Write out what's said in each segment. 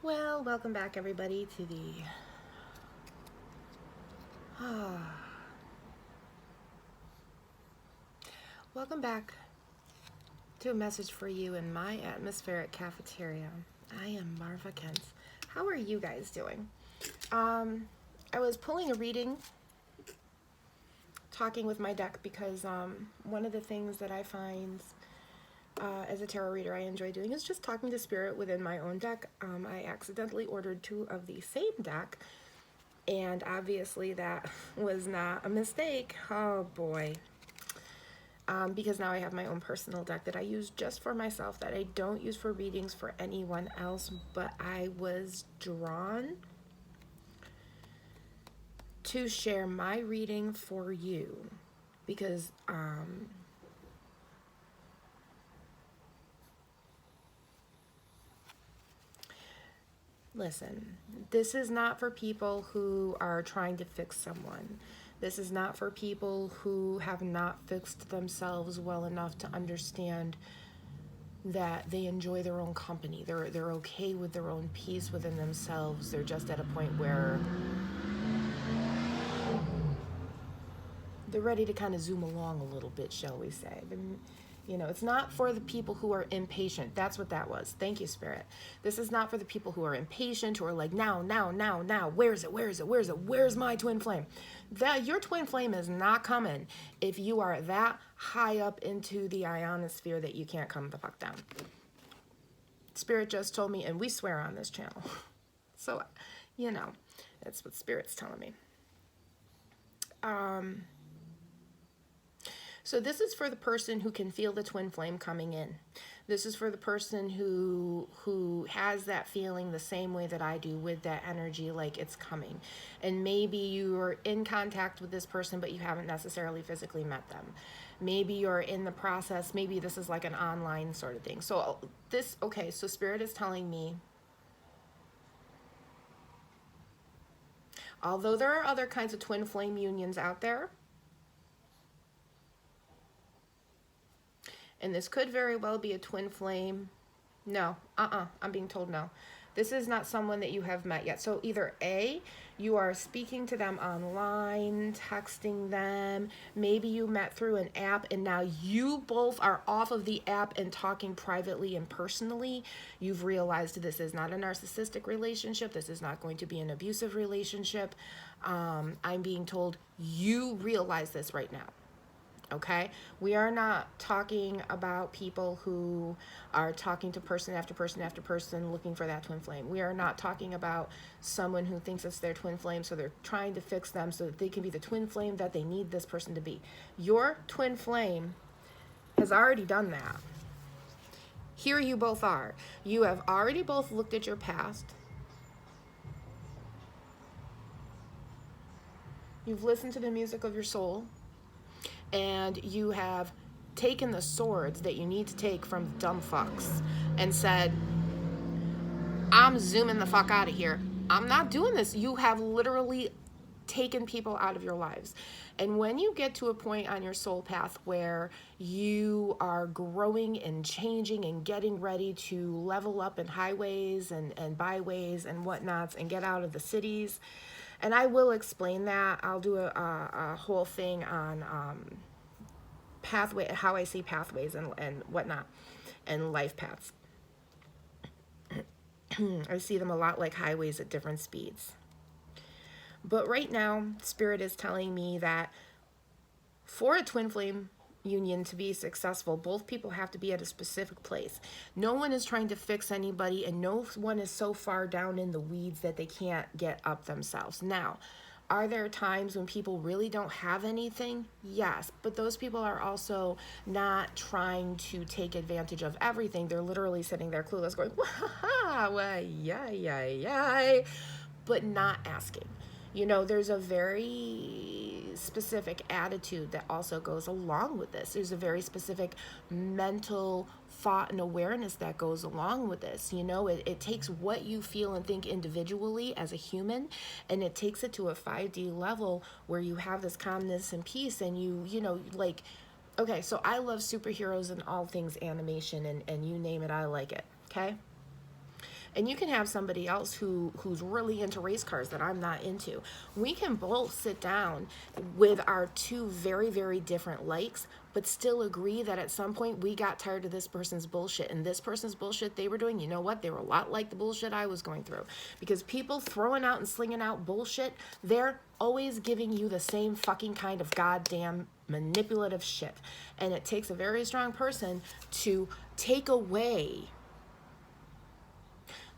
Well, welcome back everybody to the welcome back to a message for you in my atmospheric cafeteria. I am Marva Kent. How are you guys doing? I was pulling a reading, talking with my deck because one of the things that I find as a tarot reader I enjoy doing is just talking to spirit within my own deck. I accidentally ordered two of the same deck, and obviously that was not a mistake. Oh boy. Because now I have my own personal deck that I use just for myself, that I don't use for readings for anyone else, but I was drawn to share my reading for you because listen, this is not for people who are trying to fix someone. This is not for people who have not fixed themselves well enough to understand that they enjoy their own company. They're okay with their own peace within themselves. They're just at a point where they're ready to kind of zoom along a little bit, shall we say. It's not for the people who are impatient. That's what that was. Thank you, Spirit. This is not for the people who are impatient, who are like, now. Where's it? Where's my twin flame? Your twin flame is not coming if you are that high up into the ionosphere that you can't come the fuck down. Spirit just told me, and we swear on this channel. So, that's what Spirit's telling me. So this is for the person who can feel the twin flame coming in. This is for the person who has that feeling the same way that I do, with that energy like it's coming. And maybe you're in contact with this person, but you haven't necessarily physically met them. Maybe you're in the process. Maybe this is like an online sort of thing. So so Spirit is telling me, although there are other kinds of twin flame unions out there, and this could very well be a twin flame. No, I'm being told no. This is not someone that you have met yet. So either A, you are speaking to them online, texting them. Maybe you met through an app and now you both are off of the app and talking privately and personally. You've realized this is not a narcissistic relationship. This is not going to be an abusive relationship. I'm being told you realize this right now. Okay, we are not talking about people who are talking to person after person after person looking for that twin flame. We are not talking about someone who thinks it's their twin flame, so they're trying to fix them so that they can be the twin flame that they need this person to be. Your twin flame has already done that. Here you both are. You have already both looked at your past. You've listened to the music of your soul. And you have taken the swords that you need to take from dumb fucks and said, I'm zooming the fuck out of here. I'm not doing this. You have literally taken people out of your lives. And when you get to a point on your soul path where you are growing and changing and getting ready to level up in highways and byways and whatnots and get out of the cities, and I will explain that. I'll do a whole thing on pathway, how I see pathways and whatnot, and life paths. I see them a lot like highways at different speeds. But right now, Spirit is telling me that for a twin flame union to be successful, both people have to be at a specific place. No one is trying to fix anybody, and no one is so far down in the weeds that they can't get up themselves. Now, are there times when people really don't have anything? Yes, but those people are also not trying to take advantage of everything. They're literally sitting there clueless going, well, yeah, but not asking. There's a very specific attitude that also goes along with this. There's a very specific mental thought and awareness that goes along with this. It takes what you feel and think individually as a human, and it takes it to a 5D level where you have this calmness and peace, and okay, so I love superheroes and all things animation, and you name it, I like it, okay? And you can have somebody else who's really into race cars that I'm not into. We can both sit down with our two very, very different likes, but still agree that at some point we got tired of this person's bullshit. And this person's bullshit they were doing, you know what? They were a lot like the bullshit I was going through. Because people throwing out and slinging out bullshit, they're always giving you the same fucking kind of goddamn manipulative shit. And it takes a very strong person to take away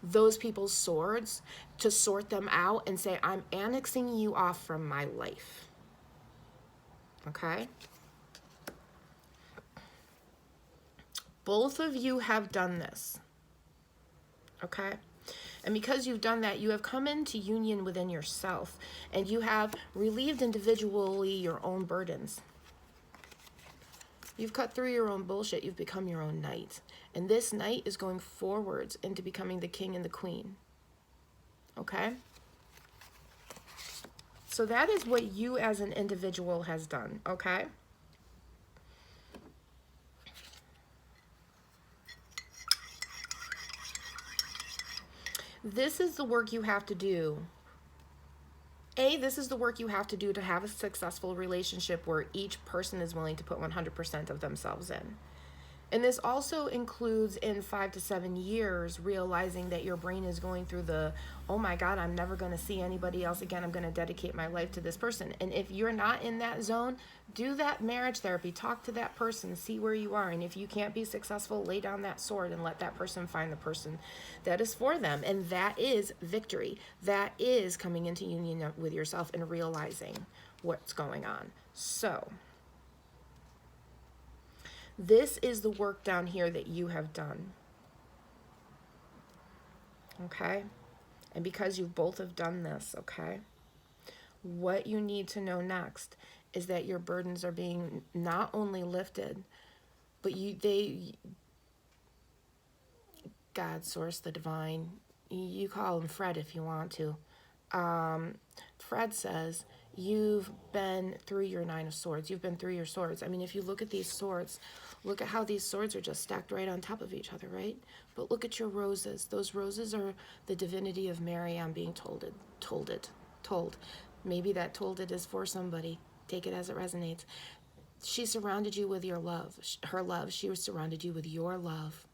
those people's swords, to sort them out and say, I'm annexing you off from my life. Okay? Both of you have done this. Okay? And because you've done that, you have come into union within yourself, and you have relieved individually your own burdens. You've cut through your own bullshit. You've become your own knight. And this knight is going forwards into becoming the king and the queen. Okay? So that is what you as an individual has done. Okay? This is the work you have to do. This is the work you have to do to have a successful relationship where each person is willing to put 100% of themselves in. And this also includes in 5 to 7 years, realizing that your brain is going through the, oh my God, I'm never going to see anybody else again. I'm going to dedicate my life to this person. And if you're not in that zone, do that marriage therapy. Talk to that person. See where you are. And if you can't be successful, lay down that sword and let that person find the person that is for them. And that is victory. That is coming into union with yourself and realizing what's going on. So this is the work down here that you have done. Okay? And because you both have done this, okay? What you need to know next is that your burdens are being not only lifted, but God, source, the divine, you call him Fred if you want to. Fred says, you've been through your 9 of swords. You've been through your swords. I mean, if you look at these swords, look at how these swords are just stacked right on top of each other, right? But look at your roses. Those roses are the divinity of Mary. I'm being told. Maybe that told it is for somebody. Take it as it resonates. She surrounded you with your love. Her love. She surrounded you with your love.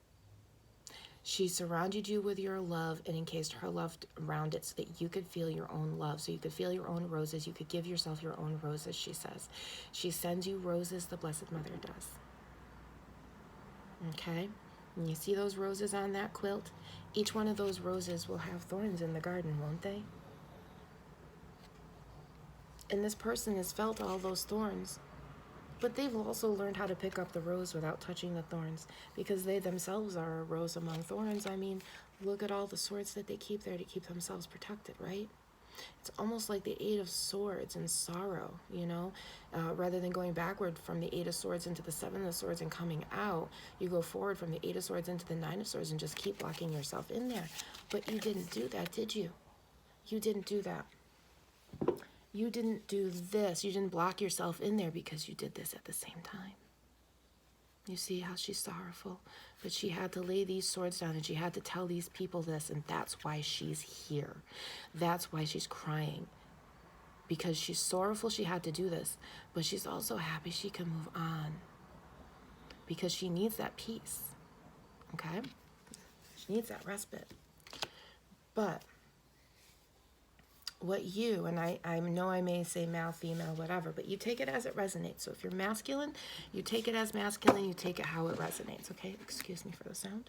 She surrounded you with your love and encased her love around it so that you could feel your own love, so you could feel your own roses. You could give yourself your own roses, she says. She sends you roses, the Blessed Mother does. Okay? And you see those roses on that quilt? Each one of those roses will have thorns in the garden, won't they? And this person has felt all those thorns. But they've also learned how to pick up the rose without touching the thorns, because they themselves are a rose among thorns. I mean, look at all the swords that they keep there to keep themselves protected, right? It's almost like the 8 of Swords and sorrow, you know? Rather than going backward from the 8 of Swords into the 7 of Swords and coming out, you go forward from the 8 of Swords into the 9 of Swords and just keep locking yourself in there. But you didn't do that, did you? You didn't do that. You didn't do this. You didn't block yourself in there because you did this at the same time. You see how she's sorrowful? But she had to lay these swords down and she had to tell these people this, and that's why she's here. That's why she's crying. Because she's sorrowful she had to do this, but she's also happy she can move on. Because she needs that peace. Okay? She needs that respite. But what you, and I know I may say male, female, whatever, but you take it as it resonates. So if you're masculine, you take it as masculine, you take it how it resonates, okay? Excuse me for the sound.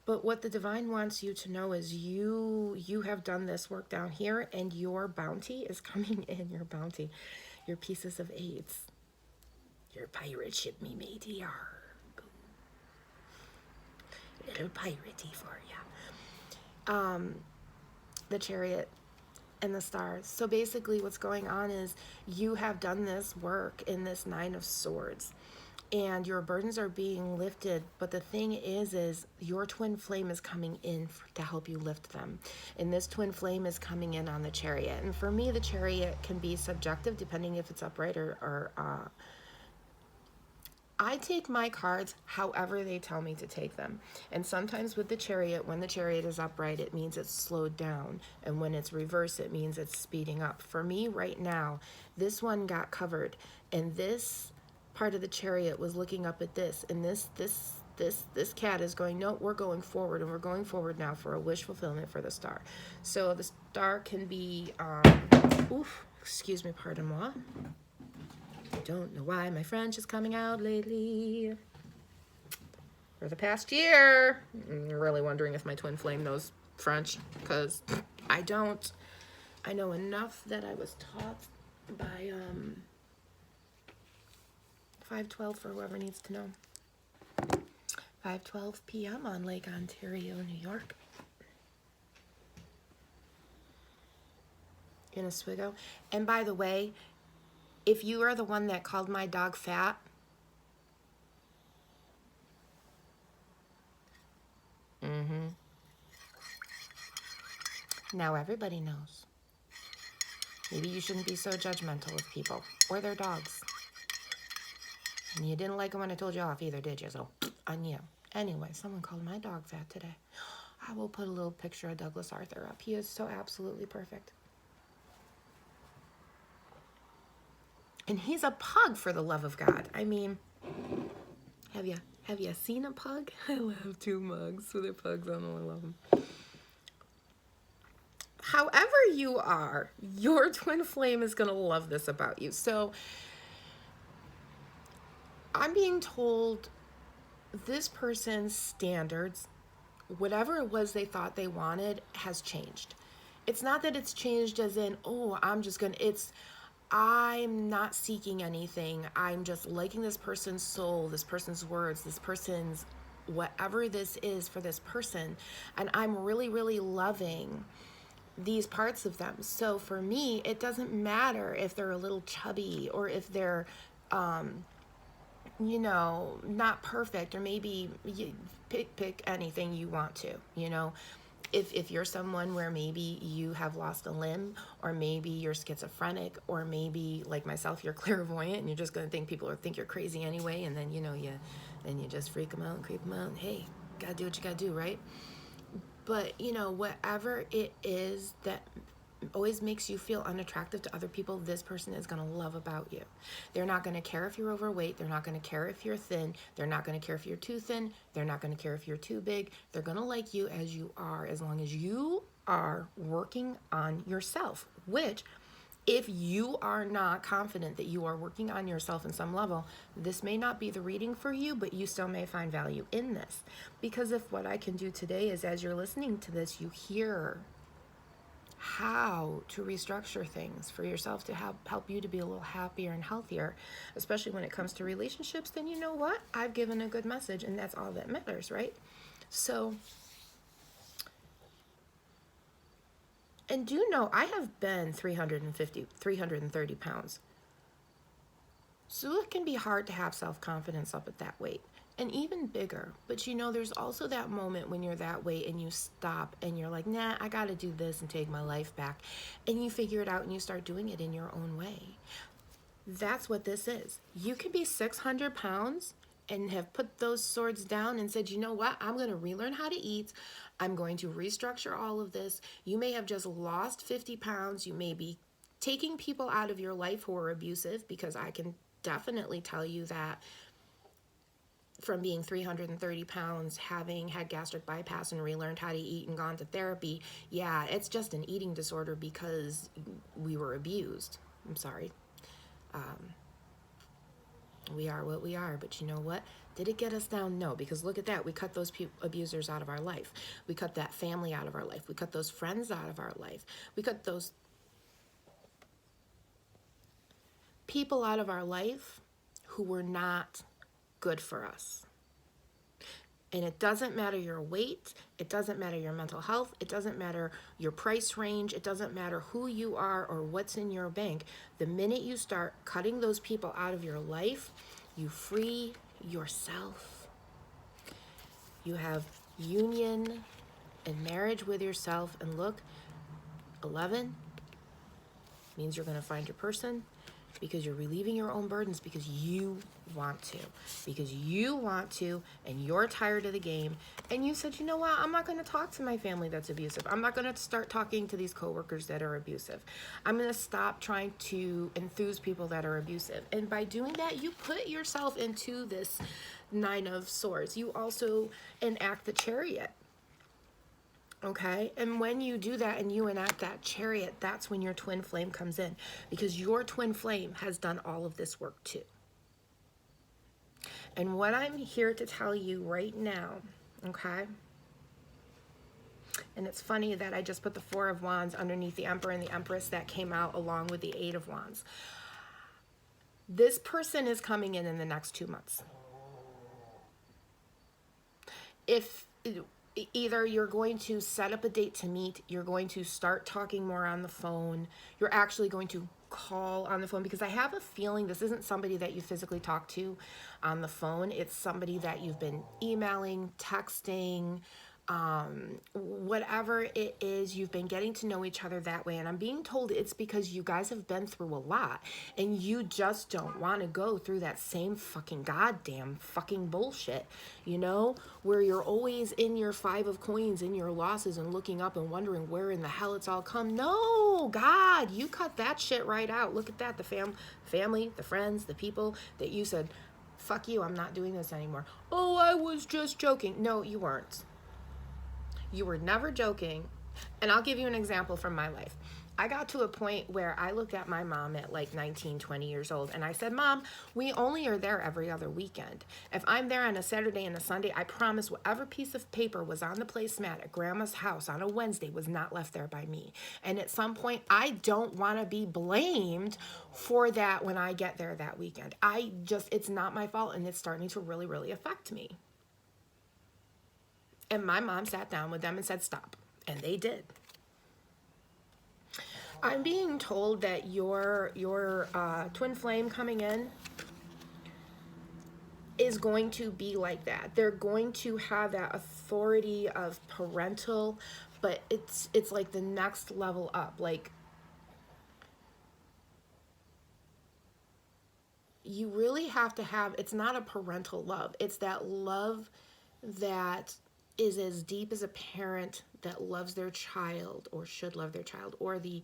But what the divine wants you to know is you have done this work down here, and your bounty is coming in, your bounty, your pieces of AIDS. Your pirate ship me matey, little piratey for ya. The Chariot and the Stars. So basically what's going on is you have done this work in this 9 of Swords and your burdens are being lifted, but the thing is your twin flame is coming in to help you lift them, and this twin flame is coming in on the Chariot. And for me, the Chariot can be subjective depending if it's upright or I take my cards however they tell me to take them. And sometimes with the Chariot, when the Chariot is upright, it means it's slowed down. And when it's reversed, it means it's speeding up. For me right now, this one got covered. And this part of the Chariot was looking up at this. And this cat is going, no, we're going forward. And we're going forward now for a wish fulfillment for the star. So the star can be, excuse me, pardon moi. Don't know why my French is coming out lately. For the past year, I'm really wondering if my twin flame knows French, because I don't. I know enough that I was taught by 5:12 for whoever needs to know. 5:12 p.m. on Lake Ontario, New York. In Oswego. And by the way, if you are the one that called my dog fat, now everybody knows. Maybe you shouldn't be so judgmental of people or their dogs. And you didn't like it when I told you off either, did you? So, on you. Anyway, someone called my dog fat today. I will put a little picture of Douglas Arthur up. He is so absolutely perfect. And he's a pug, for the love of God. I mean, have you seen a pug? I love two mugs, so they're pugs. I know I love them. However you are, your twin flame is going to love this about you. So I'm being told this person's standards, whatever it was they thought they wanted, has changed. It's not that it's changed as in, oh, I'm not seeking anything. I'm just liking this person's soul, this person's words, this person's whatever this is for this person. And I'm really, really loving these parts of them. So for me, it doesn't matter if they're a little chubby or if they're, not perfect, or maybe you pick anything you want to, If you're someone where maybe you have lost a limb, or maybe you're schizophrenic, or maybe like myself, you're clairvoyant and you're just going to think you're crazy anyway. And then, then you just freak them out and creep them out. And hey, gotta do what you gotta do, right? But, whatever it is that always makes you feel unattractive to other people, this person is going to love about you. They're not going to care if you're overweight. They're not going to care if you're thin. They're not going to care if you're too thin. They're not going to care if you're too big. They're going to like you as you are, as long as you are working on yourself, which, if you are not confident that you are working on yourself in some level, this may not be the reading for you, but you still may find value in this. Because if what I can do today is, as you're listening to this, you hear how to restructure things for yourself to help you to be a little happier and healthier, especially when it comes to relationships, then you know what? I've given a good message, and that's all that matters, right? So, and do know, I have been 330 pounds. So it can be hard to have self-confidence up at that weight. And even bigger. But there's also that moment when you're that weight and you stop and you're like, nah, I got to do this and take my life back. And you figure it out and you start doing it in your own way. That's what this is. You could be 600 pounds and have put those swords down and said, you know what? I'm going to relearn how to eat. I'm going to restructure all of this. You may have just lost 50 pounds. You may be taking people out of your life who are abusive, because I can definitely tell you that from being 330 pounds, having had gastric bypass and relearned how to eat and gone to therapy, yeah, it's just an eating disorder because we were abused. I'm sorry. We are what we are, but you know what? Did it get us down? No, because look at that. We cut those abusers out of our life. We cut that family out of our life. We cut those friends out of our life. We cut those people out of our life who were not good for us. And it doesn't matter your weight, it doesn't matter your mental health, it doesn't matter your price range, it doesn't matter who you are or what's in your bank. The minute you start cutting those people out of your life, you free yourself. You have union and marriage with yourself. And look, 11 means you're going to find your person. because you're relieving your own burdens because you want to. Because you want to, and you're tired of the game. And you said, you know what? I'm not going to talk to my family that's abusive. I'm not going to start talking to these coworkers that are abusive. I'm going to stop trying to enthuse people that are abusive. And by doing that, you put yourself into this Nine of Swords. You also enact the Chariot. Okay, and when you do that and you enact that Chariot, that's when your twin flame comes in, because your twin flame has done all of this work too. And what I'm here to tell you right now, okay, and it's funny that I just put the Four of Wands underneath the Emperor and the Empress that came out along with the Eight of Wands. This person is coming in the next 2 months. If either you're going to set up a date to meet, you're going to start talking more on the phone, you're actually going to call on the phone, because I have a feeling this isn't somebody that you physically talk to on the phone. It's somebody that you've been emailing, texting, whatever it is, you've been getting to know each other that way. And I'm being told it's because you guys have been through a lot and you just don't want to go through that same fucking goddamn fucking bullshit, you know, where you're always in your Five of Coins, in your losses, and looking up and wondering where in the hell it's all come. No, God, you cut that shit right out. Look at that. The family, the friends, the people that you said, fuck you, I'm not doing this anymore. Oh, I was just joking. No, you weren't. You were never joking. And I'll give you an example from my life. I got to a point where I looked at my mom at like 19, 20 years old, and I said, Mom, we only are there every other weekend. If I'm there on a Saturday and a Sunday, I promise whatever piece of paper was on the placemat at Grandma's house on a Wednesday was not left there by me. And at some point, I don't want to be blamed for that when I get there that weekend. It's not my fault, and it's starting to really, really affect me. And my mom sat down with them and said, stop. And they did. I'm being told that your twin flame coming in is going to be like that. They're going to have that authority of parental, but it's like the next level up. Like, you really have to have, it's not a parental love. It's that love that is as deep as a parent that loves their child, or should love their child, or the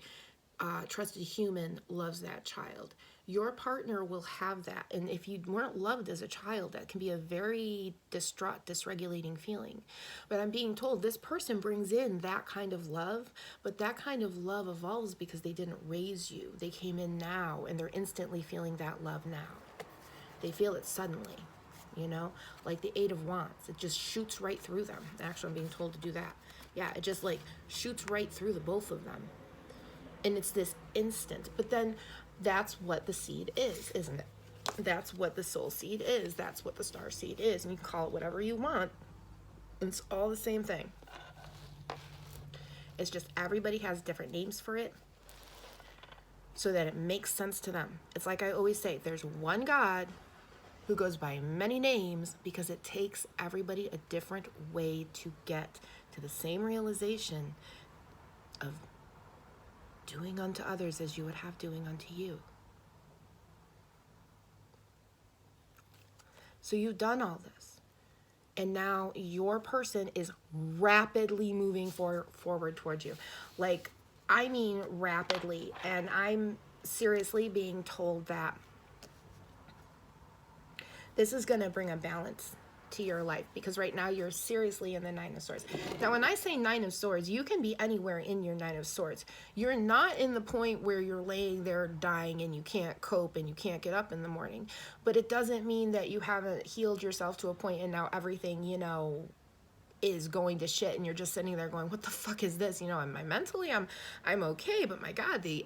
trusted human loves that child. Your partner will have that. And if you weren't loved as a child, that can be a very distraught, dysregulating feeling. But I'm being told this person brings in that kind of love, but that kind of love evolves because they didn't raise you. They came in now, and they're instantly feeling that love now. They feel it suddenly. You know, like the Eight of Wands, it just shoots right through them. Actually, I'm being told to do that. Yeah, it just like shoots right through the both of them. And it's this instant. But then that's what the seed is, isn't it? That's what the soul seed is. That's what the star seed is. And you can call it whatever you want. It's all the same thing. It's just everybody has different names for it so that it makes sense to them. It's like I always say, there's one God who goes by many names, because it takes everybody a different way to get to the same realization of doing unto others as you would have doing unto you. So you've done all this, and now your person is rapidly moving forward towards you. Like, I mean rapidly, and I'm seriously being told that this is going to bring a balance to your life, because right now you're seriously in the Nine of Swords. Now, when I say Nine of Swords, you can be anywhere in your Nine of Swords. You're not in the point where you're laying there dying and you can't cope and you can't get up in the morning. But it doesn't mean that you haven't healed yourself to a point and now everything, you know, is going to shit, and you're just sitting there going, what the fuck is this? You know, am I mentally, I'm okay, but my God, the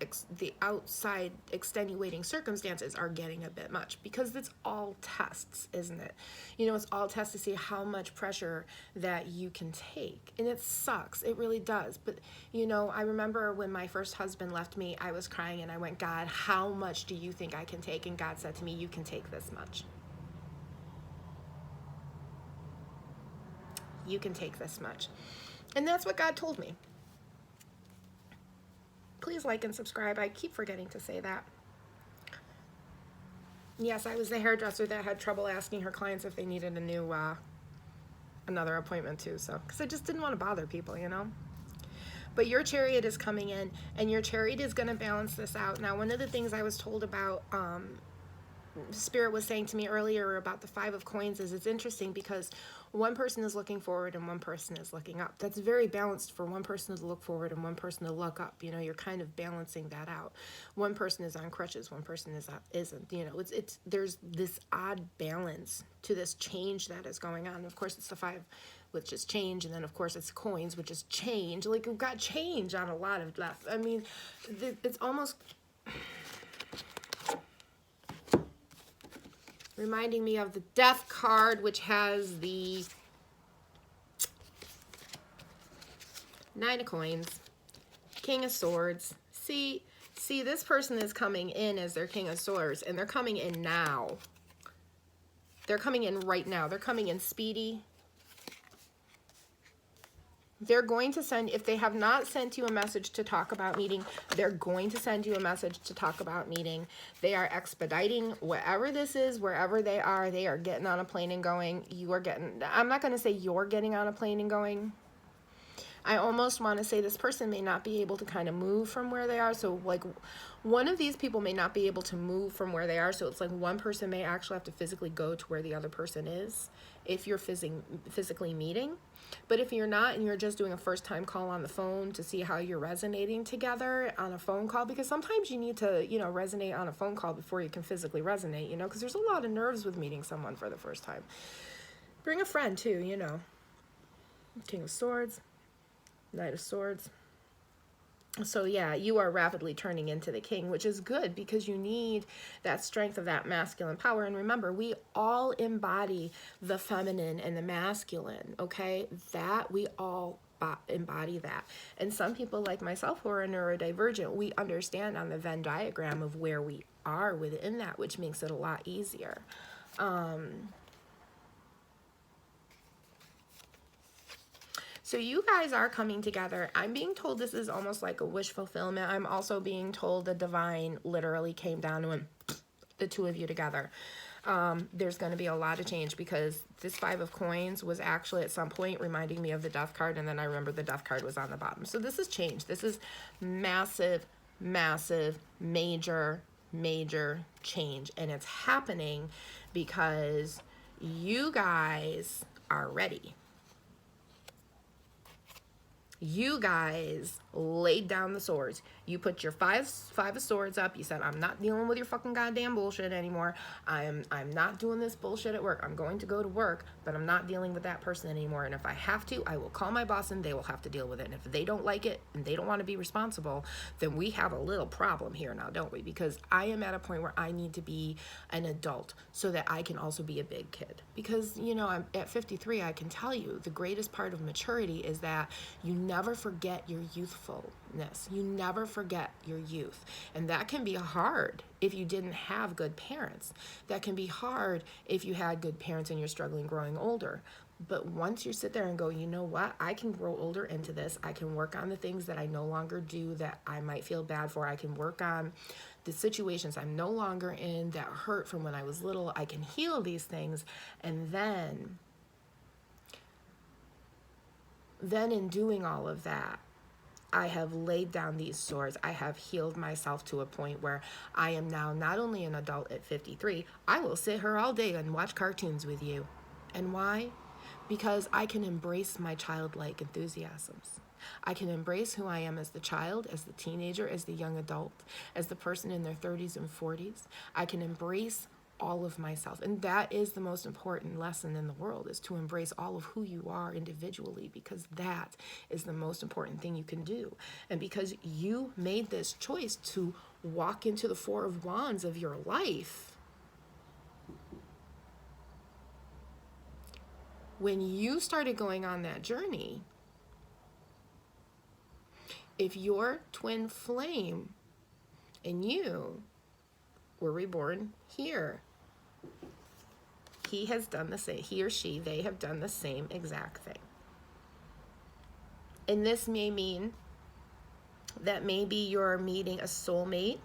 outside extenuating circumstances are getting a bit much, because it's all tests, isn't it? You know, it's all tests to see how much pressure that you can take, and it sucks, it really does. But you know, I remember when my first husband left me, I was crying and I went, God, how much do you think I can take? And God said to me, you can take this much. You can take this much. And that's what God told me. Please like and subscribe. I keep forgetting to say that. Yes, I was the hairdresser that had trouble asking her clients if they needed a new, another appointment too. So, because I just didn't want to bother people, you know. But your chariot is coming in, and your chariot is going to balance this out. Now, one of the things I was told about, Spirit was saying to me earlier about the Five of Coins is it's interesting because one person is looking forward and one person is looking up. That's very balanced for one person to look forward and one person to look up. You know, you're kind of balancing that out. One person is on crutches, one person isn't. You know, it's there's this odd balance to this change that is going on. Of course, it's the five, which is change, and then of course it's coins, which is change. Like, we've got change on a lot of left. I mean, it's almost reminding me of the Death card, which has the Nine of Coins, King of Swords. See, this person is coming in as their King of Swords, and they're coming in now. They're coming in right now. They're coming in speedy. They're going to send, if they have not sent you a message to talk about meeting, they're going to send you a message to talk about meeting. They are expediting whatever this is, wherever they are getting on a plane and going. You are getting, I'm not going to say you're getting on a plane and going. I almost want to say this person may not be able to kind of move from where they are. So like one of these people may not be able to move from where they are. So it's like one person may actually have to physically go to where the other person is if you're physically meeting. But if you're not and you're just doing a first time call on the phone to see how you're resonating together on a phone call, because sometimes you need to, you know, resonate on a phone call before you can physically resonate, you know, because there's a lot of nerves with meeting someone for the first time. Bring a friend too, you know. King of Swords, Knight of Swords. So yeah, you are rapidly turning into the king, which is good because you need that strength of that masculine power. And remember, we all embody the feminine and the masculine, okay? That we all embody that. And some people like myself who are neurodivergent, we understand on the Venn diagram of where we are within that, which makes it a lot easier. So you guys are coming together. I'm being told this is almost like a wish fulfillment. I'm also being told the divine literally came down to the two of you together. There's going to be a lot of change because this Five of Coins was actually at some point reminding me of the Death card, and then I remember the Death card was on the bottom. So this is change. This is massive, massive, major change, and it's happening because you guys are ready. You guys laid down the swords. You put your five of swords up. You said, I'm not dealing with your fucking goddamn bullshit anymore. I'm not doing this bullshit at work. I'm going to go to work, but I'm not dealing with that person anymore. And if I have to, I will call my boss and they will have to deal with it. And if they don't like it and they don't want to be responsible, then we have a little problem here now, don't we? Because I am at a point where I need to be an adult so that I can also be a big kid. Because, you know, I'm at 53, I can tell you the greatest part of maturity is that you never forget your youthfulness. You never forget your youth. And that can be hard if you didn't have good parents. That can be hard if you had good parents and you're struggling growing older. But once you sit there and go, you know what? I can grow older into this. I can work on the things that I no longer do that I might feel bad for. I can work on the situations I'm no longer in that hurt from when I was little. I can heal these things. And then in doing all of that, I have laid down these swords. I have healed myself to a point where I am now not only an adult at 53, I will sit here all day and watch cartoons with you. And why? Because I can embrace my childlike enthusiasms. I can embrace who I am as the child, as the teenager, as the young adult, as the person in their 30s and 40s. I can embrace all of myself. And that is the most important lesson in the world, is to embrace all of who you are individually, because that is the most important thing you can do. And because you made this choice to walk into the Four of Wands of your life, when you started going on that journey, if your twin flame and you were reborn here, he has done the same. He or she, they have done the same exact thing. And this may mean that maybe you're meeting a soulmate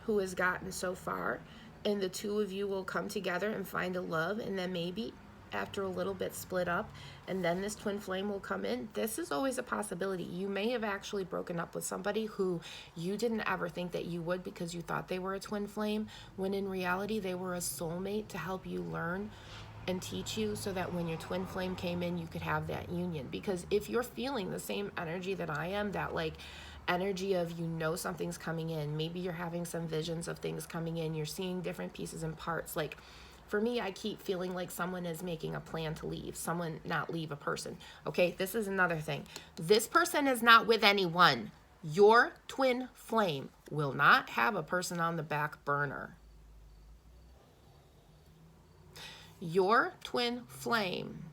who has gotten so far and the two of you will come together and find a love, and then maybe after a little bit split up, and then this twin flame will come in. This is always a possibility. You may have actually broken up with somebody who you didn't ever think that you would, because you thought they were a twin flame, when in reality they were a soulmate to help you learn and teach you, so that when your twin flame came in, you could have that union. Because if you're feeling the same energy that I am, that like energy of, you know, something's coming in, maybe you're having some visions of things coming in, you're seeing different pieces and parts. Like for me, I keep feeling like someone is making a plan to leave. Someone, not leave a person. Okay, this is another thing. This person is not with anyone. Your twin flame will not have a person on the back burner. Your twin flame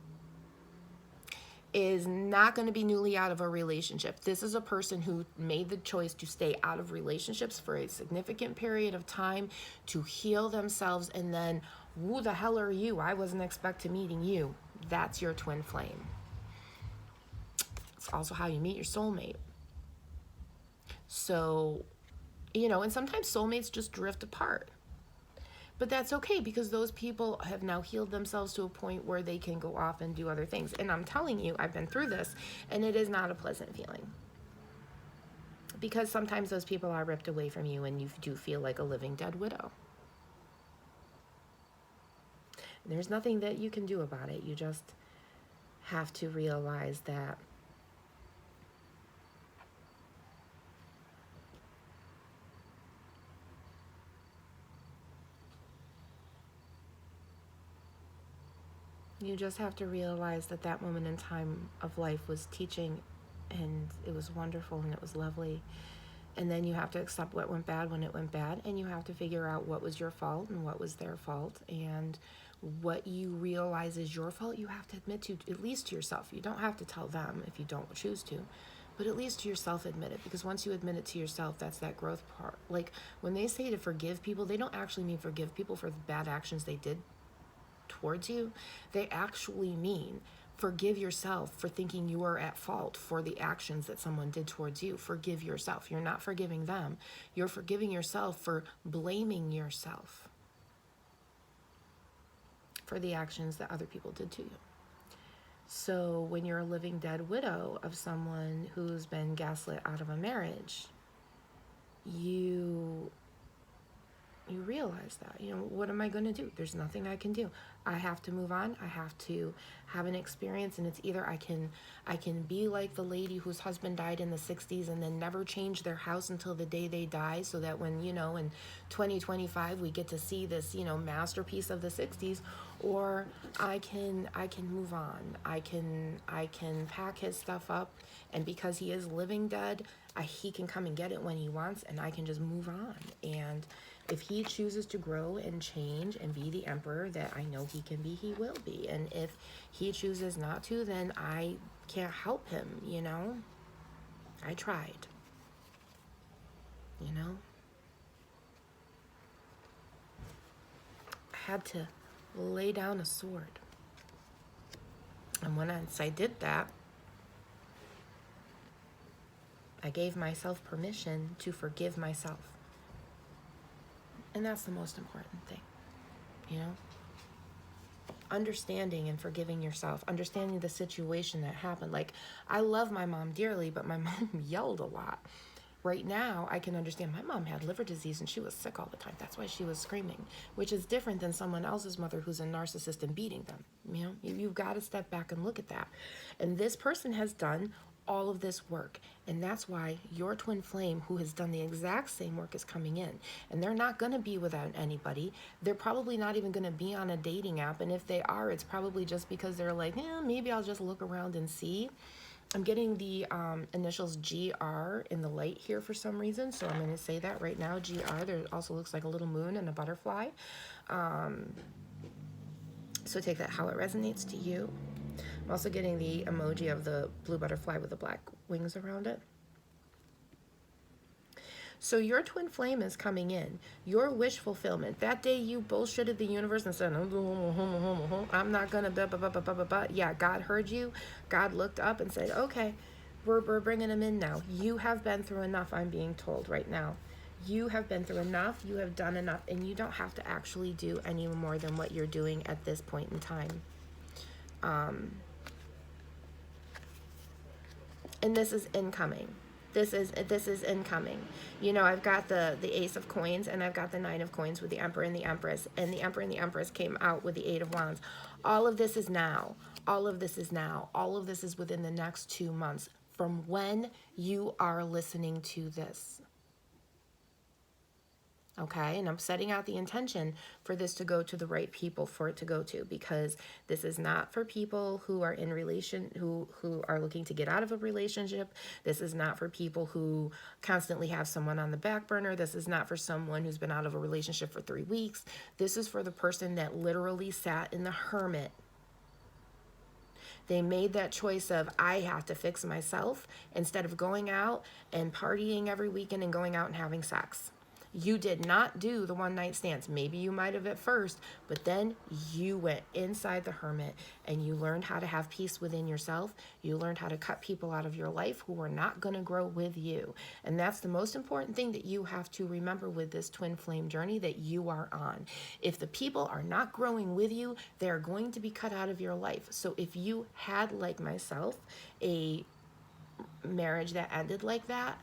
is not going to be newly out of a relationship. This is a person who made the choice to stay out of relationships for a significant period of time to heal themselves, and then, who the hell are you? I wasn't expecting meeting you. That's your twin flame. It's also how you meet your soulmate. So, you know, and sometimes soulmates just drift apart. But that's okay, because those people have now healed themselves to a point where they can go off and do other things. And I'm telling you, I've been through this, and it is not a pleasant feeling. Because sometimes those people are ripped away from you, and you do feel like a living dead widow. And there's nothing that you can do about it. You just have to realize that that moment in time of life was teaching, and it was wonderful, and it was lovely. And then you have to accept what went bad when it went bad, and you have to figure out what was your fault and what was their fault, and what you realize is your fault, you have to admit to, at least to yourself. You don't have to tell them if you don't choose to, but at least to yourself admit it, because once you admit it to yourself, that's that growth part. Like when they say to forgive people, they don't actually mean forgive people for the bad actions they did towards you. They actually mean forgive yourself for thinking you are at fault for the actions that someone did towards you. Forgive yourself. You're not forgiving them. You're forgiving yourself for blaming yourself for the actions that other people did to you. So when you're a living dead widow of someone who's been gaslit out of a marriage, you realize that, you know, what am I going to do? There's nothing I can do. I have to move on. I have to have an experience, and it's either I can be like the lady whose husband died in the 60s and then never change their house until the day they die, so that when, you know, in 2025 we get to see this, you know, masterpiece of the 60s, or I can move on. I can pack his stuff up, and because he is living dead, he can come and get it when he wants, and I can just move on. And if he chooses to grow and change and be the emperor that I know he can be, he will be. And if he chooses not to, then I can't help him, you know? I tried, you know? I had to lay down a sword. And once I did that, I gave myself permission to forgive myself. And that's the most important thing, you know? Understanding and forgiving yourself, understanding the situation that happened. Like, I love my mom dearly, but my mom yelled a lot. Right now, I can understand my mom had liver disease and she was sick all the time. That's why she was screaming, which is different than someone else's mother who's a narcissist and beating them. You know, you've got to step back and look at that. And this person has done all of this work, and that's why your twin flame, who has done the exact same work, is coming in. And they're not going to be without anybody. They're probably not even going to be on a dating app, and if they are, it's probably just because they're like, maybe I'll just look around and see. I'm getting the initials GR in the light here for some reason, so I'm going to say that right now, GR. There also looks like a little moon and a butterfly. So take that how it resonates to you. I'm also getting the emoji of the blue butterfly with the black wings around it. So your twin flame is coming in. Your wish fulfillment. That day you bullshitted the universe and said, I'm not going to, yeah, God heard you. God looked up and said, okay, we're bringing him in now. You have been through enough, I'm being told right now. You have been through enough, you have done enough, and you don't have to actually do any more than what you're doing at this point in time. And this is incoming. This is incoming. You know, I've got the Ace of Coins, and I've got the Nine of Coins with the Emperor and the Empress, and the Emperor and the Empress came out with the Eight of Wands. All of this is now. All of this is now. All of this is within the next 2 months from when you are listening to this. Okay, and I'm setting out the intention for this to go to the right people for it to go to, because this is not for people who are in who are looking to get out of a relationship. This is not for people who constantly have someone on the back burner. This is not for someone who's been out of a relationship for 3 weeks. This is for the person that literally sat in the hermit. They made that choice of, I have to fix myself, instead of going out and partying every weekend and going out and having sex. You did not do the one night stands. Maybe you might have at first, but then you went inside the hermit and you learned how to have peace within yourself. You learned how to cut people out of your life who are not going to grow with you. And that's the most important thing that you have to remember with this twin flame journey that you are on. If the people are not growing with you, they are going to be cut out of your life. So if you had, like myself, a marriage that ended like that,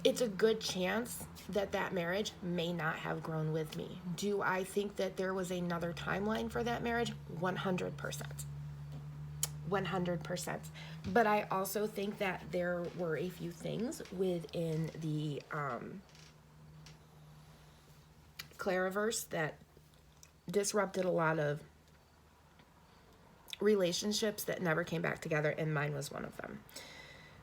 it's a good chance that that marriage may not have grown with me. Do I think that there was another timeline for that marriage? 100%. 100%. But I also think that there were a few things within the Clariverse that disrupted a lot of relationships that never came back together, and mine was one of them.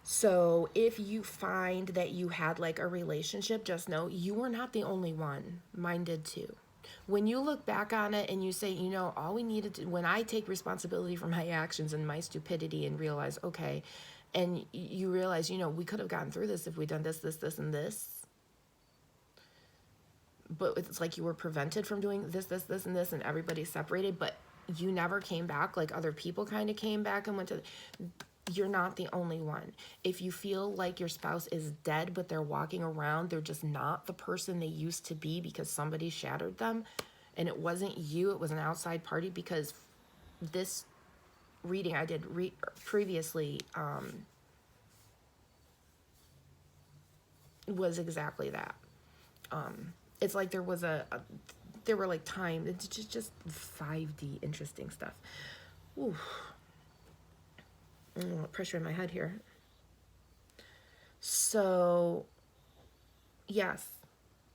So if you find that you had like a relationship, just know you were not the only one. Mine did too. When you look back on it and you say, you know, all we needed to, when I take responsibility for my actions and my stupidity and realize, okay, and you realize, you know, we could have gotten through this if we'd done this, this, this, and this. But it's like you were prevented from doing this, this, this, and this, and everybody's separated, but you never came back. Like other people kind of came back and went to... You're not the only one. If you feel like your spouse is dead, but they're walking around, they're just not the person they used to be because somebody shattered them, and it wasn't you, it was an outside party, because this reading I did previously was exactly that. It's like there was there were like time, it's just 5D interesting stuff. Ooh. Pressure in my head here. So, yes,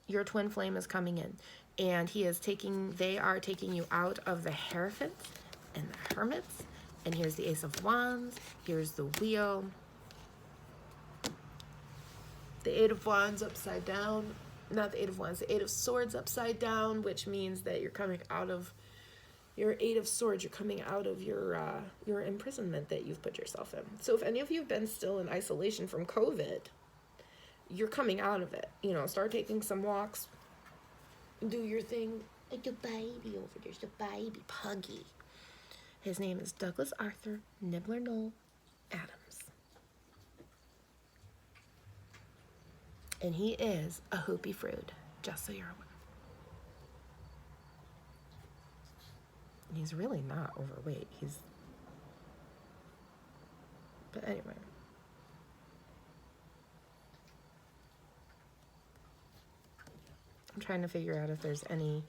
your twin flame is coming in, and they are taking you out of the Hierophants and the Hermits, and here's the Ace of Wands, here's the Wheel, the Eight of Wands upside down, not the Eight of Wands, the Eight of Swords upside down, which means that you're coming out of your Eight of Swords, you're coming out of your imprisonment that you've put yourself in. So if any of you have been still in isolation from COVID, you're coming out of it. You know, start taking some walks, do your thing. Like the baby over there's the baby Puggy. His name is Douglas Arthur Nibbler Noel Adams. And he is a hoopy fruit, just so you're aware. He's really not overweight. But anyway. I'm trying to figure out if there's anything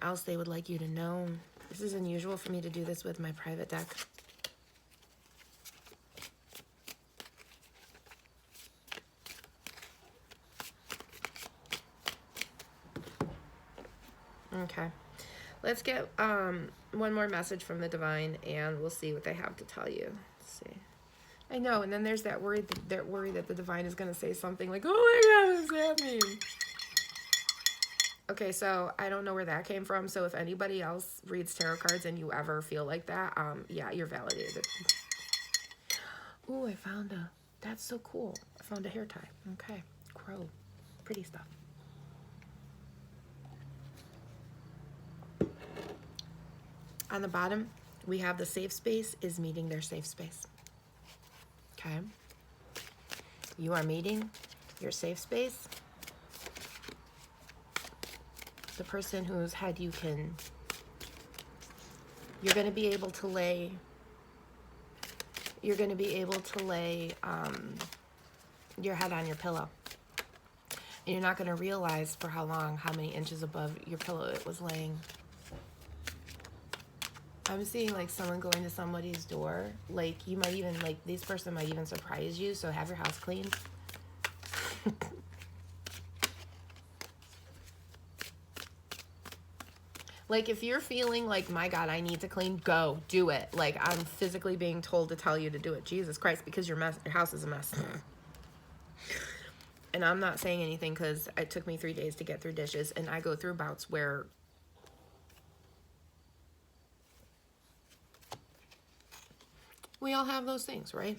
else they would like you to know. This is unusual for me to do this with my private deck. Okay, let's get one more message from the divine, and we'll see what they have to tell you. Let's see. I know, and then there's that worry that the divine is going to say something like, "Oh my God, what's that mean?" Okay, so I don't know where that came from. So if anybody else reads tarot cards and you ever feel like that, yeah, you're validated. Ooh, that's so cool. I found a hair tie. Okay, crow, pretty stuff. On the bottom, we have the safe space is meeting their safe space. Okay. You are meeting your safe space. The person whose head you're going to be able to lay your head on your pillow. And you're not going to realize for how long, how many inches above your pillow it was laying. I'm seeing like someone going to somebody's door. Like you might even, like this person might even surprise you. So have your house cleaned. Like if you're feeling like, my God, I need to clean, go do it. Like I'm physically being told to tell you to do it. Jesus Christ, because your house is a mess. And I'm not saying anything because it took me 3 days to get through dishes. And I go through bouts where we all have those things, right?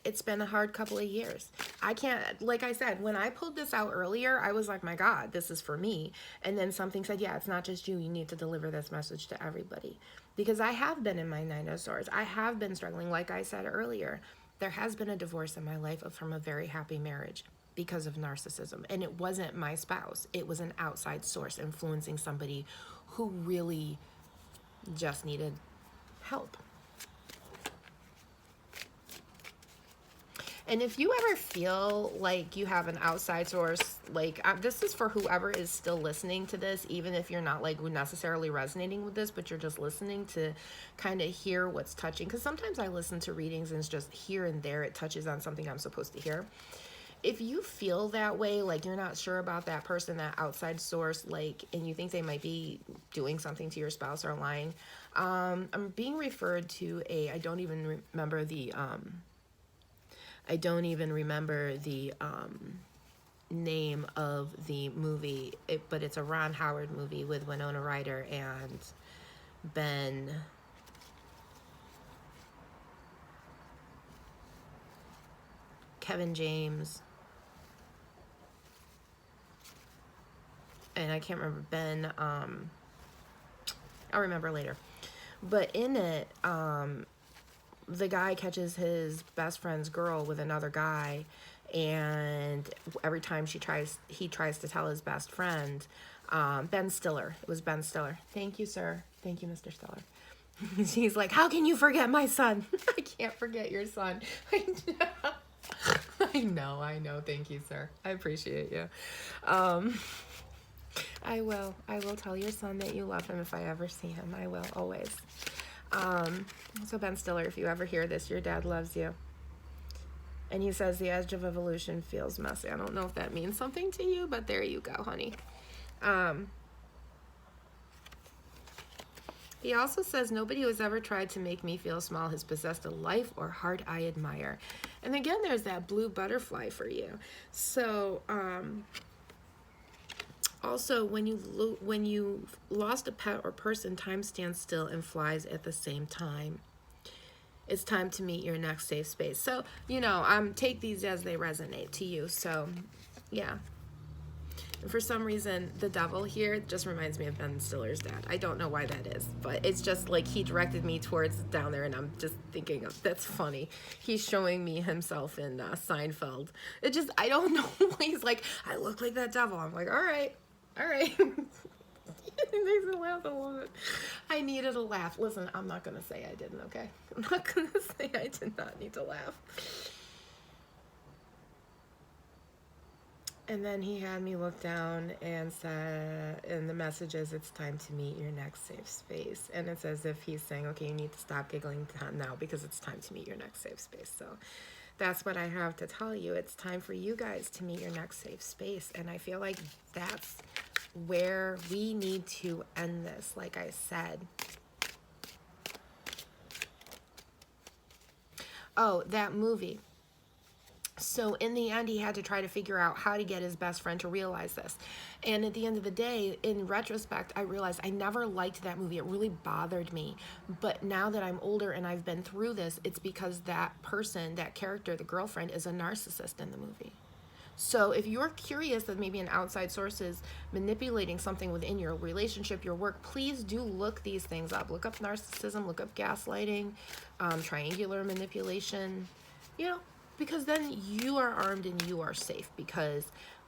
It's been a hard couple of years. I can't, like I said, when I pulled this out earlier, I was like, my God, this is for me. And then something said, yeah, it's not just you. You need to deliver this message to everybody. Because I have been in my 9 of Swords. I have been struggling. Like I said earlier, there has been a divorce in my life from a very happy marriage because of narcissism. And it wasn't my spouse. It was an outside source influencing somebody who really just needed help. And if you ever feel like you have an outside source, like this is for whoever is still listening to this, even if you're not like necessarily resonating with this, but you're just listening to kind of hear what's touching. Because sometimes I listen to readings and it's just here and there it touches on something I'm supposed to hear. If you feel that way, like you're not sure about that person, that outside source, like, and you think they might be doing something to your spouse or lying, I'm being referred to I don't even remember the name of the movie, but it's a Ron Howard movie with Winona Ryder and Kevin James, and I can't remember I'll remember later. But in it, the guy catches his best friend's girl with another guy, and every time he tries to tell his best friend, Ben Stiller. It was Ben Stiller. Thank you, sir. Thank you, Mr. Stiller. He's like, how can you forget my son? I can't forget your son. I know. Thank you, sir. I appreciate you. I will tell your son that you love him if I ever see him. I will, always. So Ben Stiller, if you ever hear this, your dad loves you. And he says the edge of evolution feels messy. I don't know if that means something to you, but there you go, honey. He also says, nobody who has ever tried to make me feel small has possessed a life or heart I admire. And again, there's that blue butterfly for you. So, also, when you've lost a pet or person, time stands still and flies at the same time. It's time to meet your next safe space. So, take these as they resonate to you. So, yeah. And for some reason, the devil here just reminds me of Ben Stiller's dad. I don't know why that is, but it's just like he directed me towards down there, and I'm just thinking, that's funny. He's showing me himself in Seinfeld. I don't know. He's like, I look like that devil. I'm like, all right. It makes me laugh a lot. I needed a laugh. Listen, I'm not going to say I didn't, okay? I'm not going to say I did not need to laugh. And then he had me look down and said, in the messages, it's time to meet your next safe space. And it's as if he's saying, okay, you need to stop giggling now because it's time to meet your next safe space. So that's what I have to tell you. It's time for you guys to meet your next safe space. And I feel like that's where we need to end this, like I said. Oh, that movie. So in the end, he had to try to figure out how to get his best friend to realize this. And at the end of the day, in retrospect, I realized I never liked that movie. It really bothered me. But now that I'm older and I've been through this, it's because that person, that character, the girlfriend, is a narcissist in the movie. So if you're curious that maybe an outside source is manipulating something within your relationship, your work, please do look these things up. Look up narcissism, look up gaslighting, triangular manipulation, because then you are armed and you are safe, because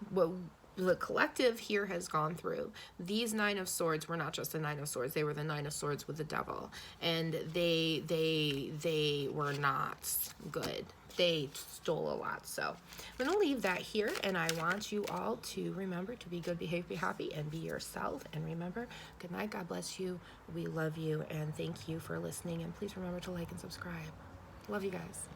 what the collective here has gone through, these Nine of Swords were not just the Nine of Swords, they were the Nine of Swords with the devil, and they were not good. They stole a lot. So I'm going to leave that here, and I want you all to remember to be good, behave, be happy, and be yourself. And remember, good night, God bless you, we love you, and thank you for listening, and please remember to like and subscribe. Love you guys.